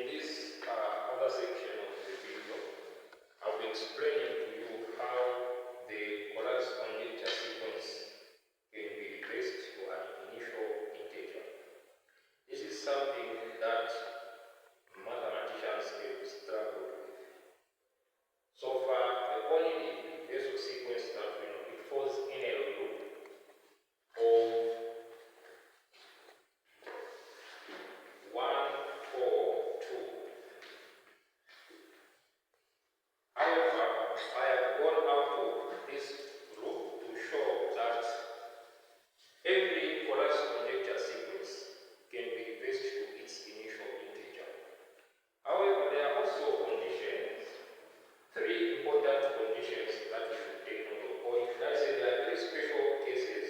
In this other section of the video, I'll be explaining to you how the Collatz conjecture sequence can be replaced for an initial integer. This is something that mathematicians have struggled with. So far, the only reversal sequence that we know, it falls in a loop of 1, 4, 2. However, I have gone out of this loop to show that every Collatz conjecture sequence can be reversed to its initial integer. However, there are also conditions, 3 important conditions that we should take note of. Or if I say there are 3 special cases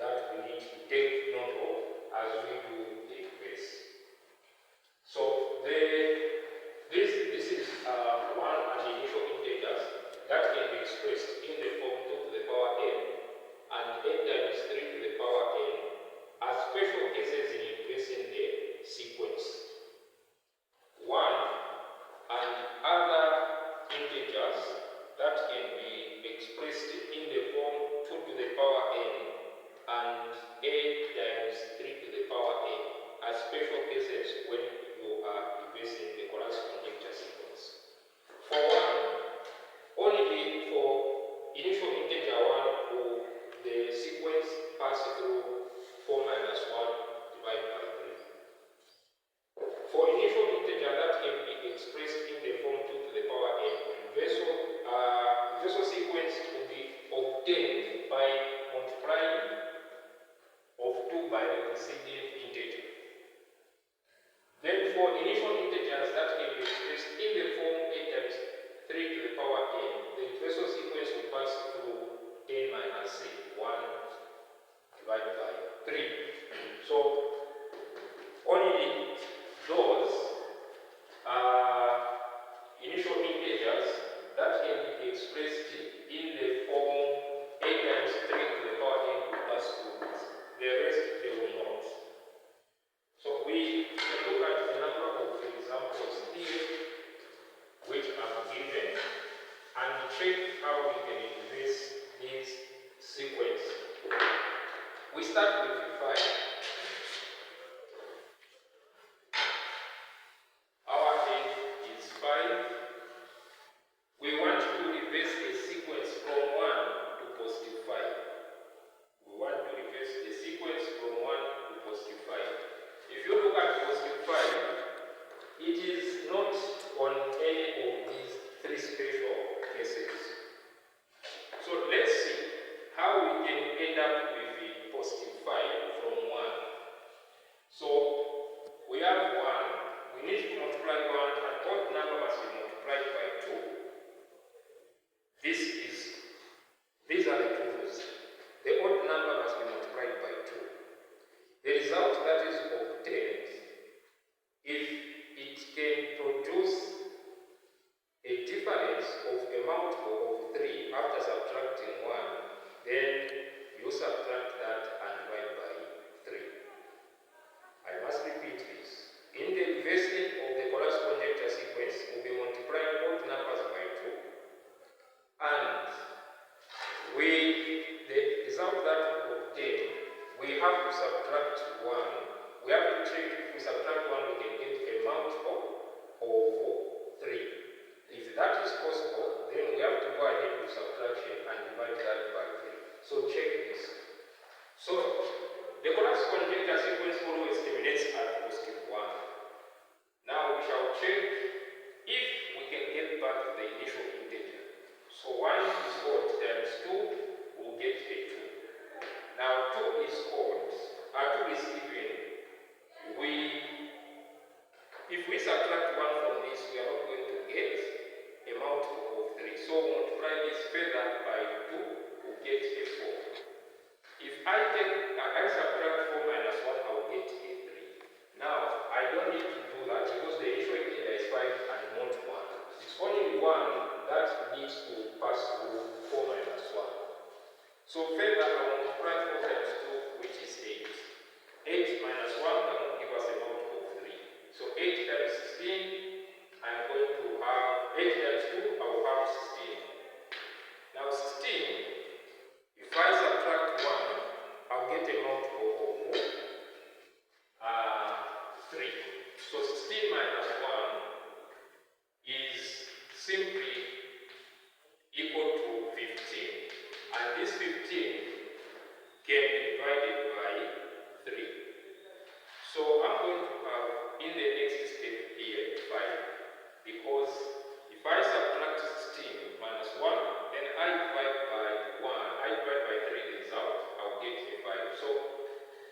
that we need to take note of as we do the reverse. So this is one and the initial integers that can be expressed in the form 2 to the power n and n times 3 to the power n as special cases in reversing the sequence. 1 and other integers that can be expressed in the form 2 to the power n and 8 times 3 to the power n as special cases when you are reversing the Collatz conjecture sequence. For 1, only for initial integer 1 will the sequence pass through 4 minus 1 divided by 3. For initial integer that can be expressed in the form 2 to the power n, reversal sequence will be obtained by multiplying of 2 by the preceding integer. Then for initial integers that can be expressed in the form 8 times 3 to the power n, the reversal sequence will pass through 10 minus 1 divided by 3. So only those initial integers that can be expressed in the form 8 times 3 to the power n will pass through this. The rest they will not. So we can look at a number of examples here which are given and check how we can reverse this sequence. We start with 5. Our n is 5. We want to reverse a sequence from 1 to positive 5. We want to reverse the sequence from 1 to positive 5. If you look at positive 5, it is not on any of these 3 special cases. So let's see how we can end up with the positive 5 from 1. So we have 1. We need to multiply 1, and odd number must be multiplied by 2. These are the truths. The odd number must be multiplied by 2. The result that is obtained, if it can produce a difference of a multiple of 3 after subtracting 1, then you subtract that and divide by 3. I must repeat this. In the reversing of the Collatz conjecture sequence, we'll be multiplying odd numbers by 2. And the result that we obtain, we have to subtract 1. We have to check if we subtract 1, we can get a multiple of 3. If that is possible, then we have to go ahead with subtraction and divide that by 3. So check this. So the Collatz conjecture sequence always terminates at positive 1. Now we shall check if we can get back the initial integer. So 1 is odd times 2, we'll get a 2. Now 2 is odd, 2 is even. If we subtract 1 from this, we are not going to get a multiple of 3. So multiply this further by 2, we'll get a 4. If I subtract 4 minus 1, I will get a 3. Now I don't need to do that because the initial integer is 5 and not 1. It's only 1 that needs to pass through 4 minus 1. So further, I will multiply 4 times 2, which is 8. 8 minus 1 cannot give us a multiple of 3. So 8 times 16, I'm going to have 8 times 2, I will have 16. Now 16, if I subtract 1, I'll get a multiple of 3. So 16 minus 1 is simply equal to 15. And this 15 can be divided by 3. So I'm going to have in the next step here 5. Because if I subtract 16 minus 1, then I divide by 1, I divide by 3 the result, I'll get a 5. So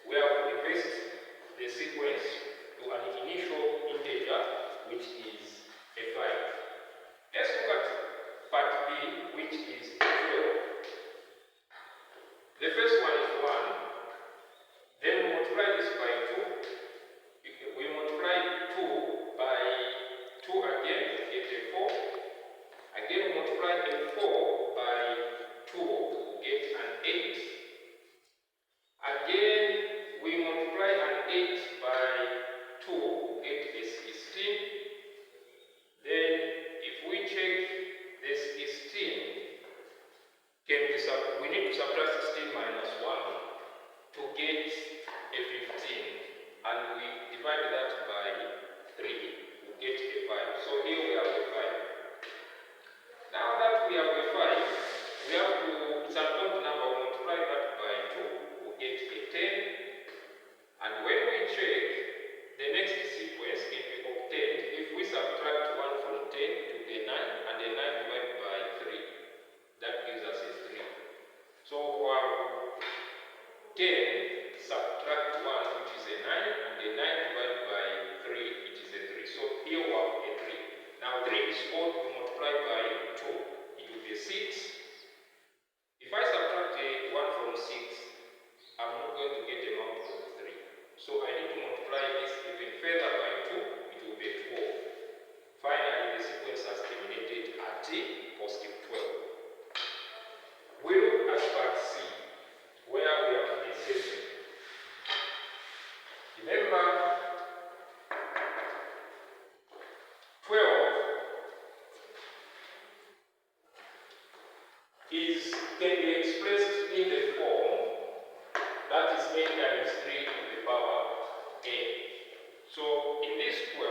we have reversed the sequence to an initial integer, which is a 5. Let's look at part B, which is 12. The first one is 1. Then we multiply this by 2. We multiply 2 by 2 again, we get a 4. Again, we multiply a 4 by 2, we get an 8. Again, we multiply an 8 by 2, we get a 16. Then, if we check this 16, we need to subtract 16 minus 1 to get a 15. And we divide that by 3, we get a 5. So here we have a 5. Now that we have a 5, we have to, it's an odd number, we multiply that by 2, we get a 10. And when we check, the next sequence can be obtained if we subtract 1 from 10 to a 9, and a 9 divided by 3. That gives us a 3. So for 10, subtract 1, which is a 9, and a 9 divided by 3, it is a 3. So here we have a 3. Now 3 is odd, we multiply by 2, it will be 6. If I subtract 1 from 6, I'm not going to get a multiple of 3. So I need to multiply this even further by 2, it will be 12. Finally, the sequence has terminated at positive 12. We look at part C, where we have a 7. Remember, 12 can be expressed in the form that is n times 3 to the power n. So in this 12,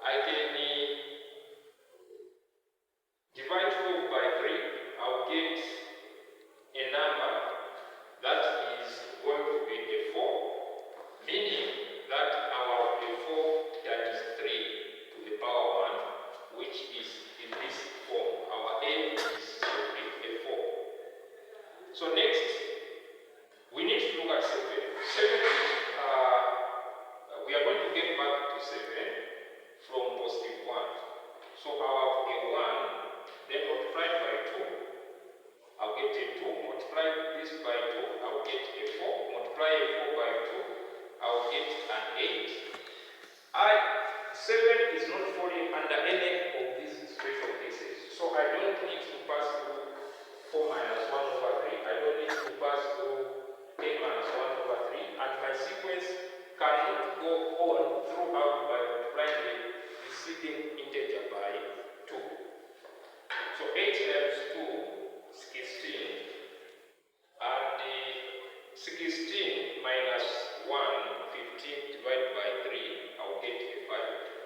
I can divide 12 by 3, I'll get a number that is going to be a 4, meaning that our a 4 times 3 to the power 1, which is in this form. Our n is simply a 4. So next, we need to look at 7. 7 is, we are going to get back to 7 from positive 1. So our a 1, then multiplied by 2, I'll get a 2. Multiply this by 2, I'll get a 4. Multiply a 4 by 2, I'll get an 8. 7 is not falling under any of these special cases. So I don't need to pass through 4 minus 1 over 3. I don't need to pass through 10 minus 1 over 3. And my sequence cannot go on throughout by multiplying the preceding integer by 2. So 8 times 2 is 16. And 16 minus 1, 15 divided by 3, I'll get a 5.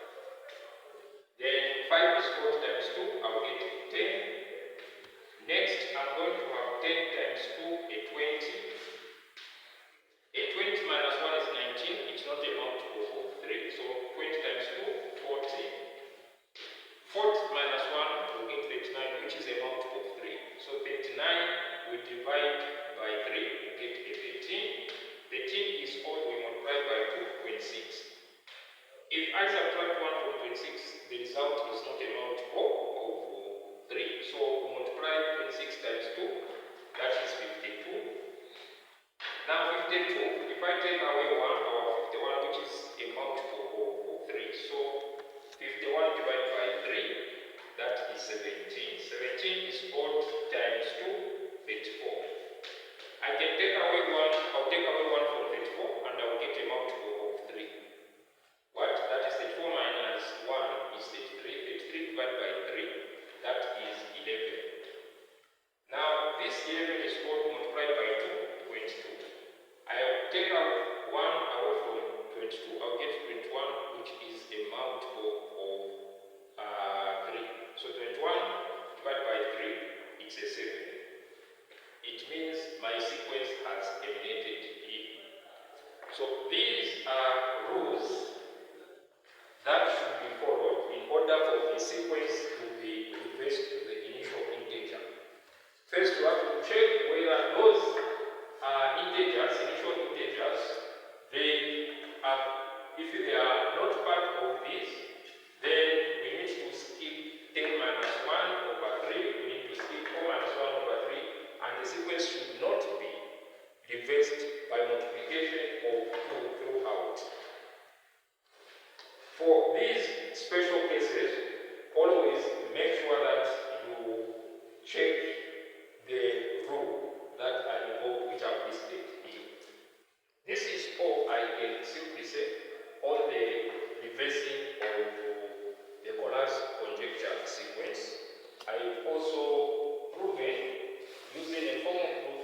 Then 5 is 4 times 2, I'll get a 10. Next, I'm going to have 10 times 2, a 20. A 20 minus 1 is 19, it's not a multiple of 3. So 20 times 2, 40. 40 minus 1, we'll get 39, which is a multiple of 3. So 39, we divide by 3, we get a 13. 13 is odd, we multiply by 2, 26. If I subtract 1 from 26, the result is not a multiple of 3. So we multiply 26 times 2, that is 52. Now 52, if I take away 1, our 51, which is a multiple of 3. So 51 divided by 3, that is 17. 17 is odd times 2, 34. I can take away 1, I'll take away 1 from 34, and I'll get a multiple of 3. What? That is the these are rules that should be followed in order for a sequence to be reversed to the initial integer. First, you have to check whether those integers, initial integers, if they are not part of this, then we need to skip 10 minus 1 over 3, we need to skip 4 minus 1 over 3, and the sequence should not be reversed by multiplication of 2 throughout. For these special cases, always make sure that you check the rule that are involved, which are listed here. This is all I can simply say on the reversing of the Collatz conjecture sequence. I've also proven using a form of